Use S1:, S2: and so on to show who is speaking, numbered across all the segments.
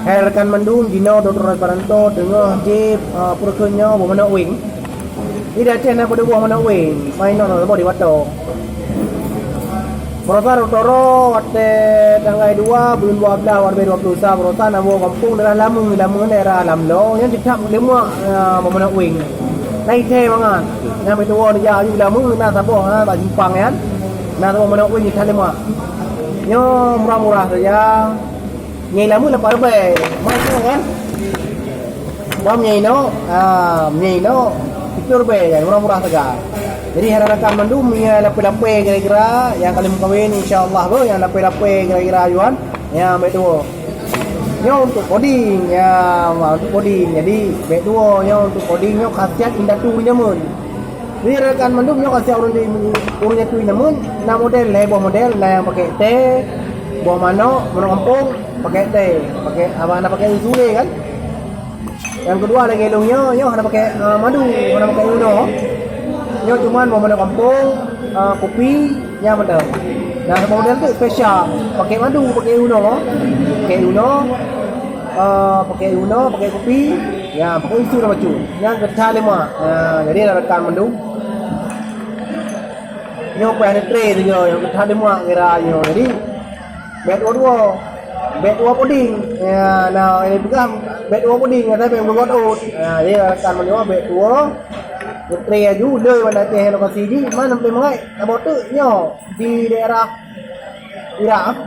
S1: Hai rekan mendung Dino Dr. Paranto tengah je purkenya bermana wing. Ini dah channel pada buah mana wing. Main nona di wato. Berosa Rotoro wate tanggal 2 bulan 12 warbe 20 sa berosa namo kampung daerah Lamun daerah Lamlo yang tidak lemua bermana wing. Naik teh mangan. Yang itu dia aju Lamun na sabo ha tak jimpang kan. Na sabo mana wing kita lemua. Nyo murah-murah saja. Nhây lắm là phải về mai kan bom nhây nó itu be ya murah-murah saja. Jadi harapan mandum ya lape-lape kira-kira yang kalian kawin insyaallah lo yang lape-lape kira-kira yuan ya betul. Nya untuk coding ya untuk coding jadi betul nya untuk coding nya khasiat indah tu nyamun. Jadi harapan mandum nya khasiat urunnya tu nyamun na model lah model yang pakai teh buah mano kampung pakai teh pakai apa pakai usule kan. Yang kedua ada gelungnya ada pakai madu ada pakai uno nyo cuman mau mano kampung kopi nya betul. Nah model tu spesial pakai madu pakai uno pakai kopi ya pakai usul macam yang kecil lima jadi ada rekan madu nyo pakai tray tu yang kecil lima kira nyo jadi bet dua puding ya nah ini pegang bet dua puding ya tapi belum out nah dia akan menjual bet dua putri aju deh pada teh lokasi di mana sampai mengai abot tu nyo di daerah Irak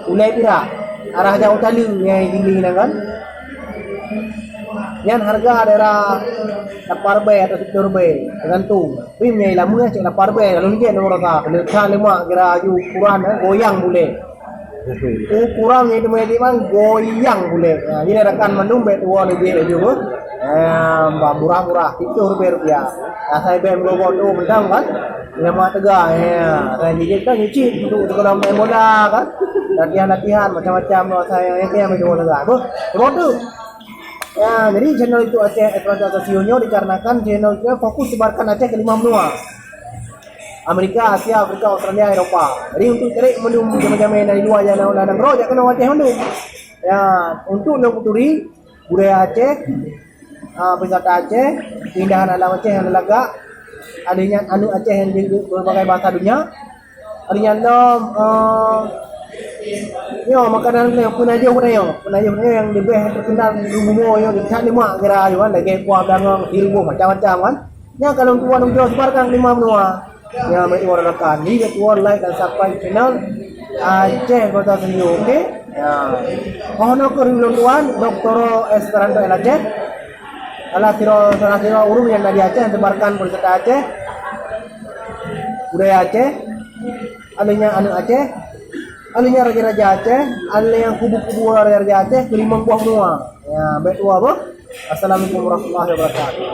S1: Ulai Pira arah jauh tali yang tinggi kan yang harga daerah 8 bay atau 10 bay tergantung tapi nyai lama cek 8 bay lalu ni nomor berapa letak lemak kira aju ukuran goyang boleh ukuran itu memang goyang boleh jadi rekan mendung bet dua lebih juga murah-murah 70 rupiah saya bem logo tu mendang kan lemak tegak saya jadi kan nyicip untuk dalam main bola kan latihan macam-macam saya yang main bola tegak apa tu. Ya, jadi channel itu Aceh Eksploitasinya dikarenakan channel itu fokus sebarkan Aceh ke 5 benua. Amerika, Asia, Afrika, Australia, Eropa. Jadi untuk cari mendung jama-jama dari luar yang nak rojak kena Aceh mendung. Ya, untuk menguturi budaya Aceh, wisata Aceh, keindahan alam Aceh yang lega, adanya anu Aceh yang di berbagai bahasa dunia. Adanya yo makanan yang penajo yang lebih terkenal di Lumo yo di sana lima kira yo kan lagi kuah dangang ilmu macam-macam kan nya kalau tuan untuk sebarkan 5 benua ya mari orang rekan ni tuan like dan subscribe channel Aceh Kota Senju okey ya mohon kerilun tuan Dr. Esperanto Aceh ala siro urung yang dari Aceh sebarkan wisata Aceh budaya Aceh alanya anu Aceh alinya raja-raja Aceh, ali yang kubu-kubu raja-raja Aceh ke 5 buah benua. Ya, bet dua apa? Assalamualaikum warahmatullahi wabarakatuh.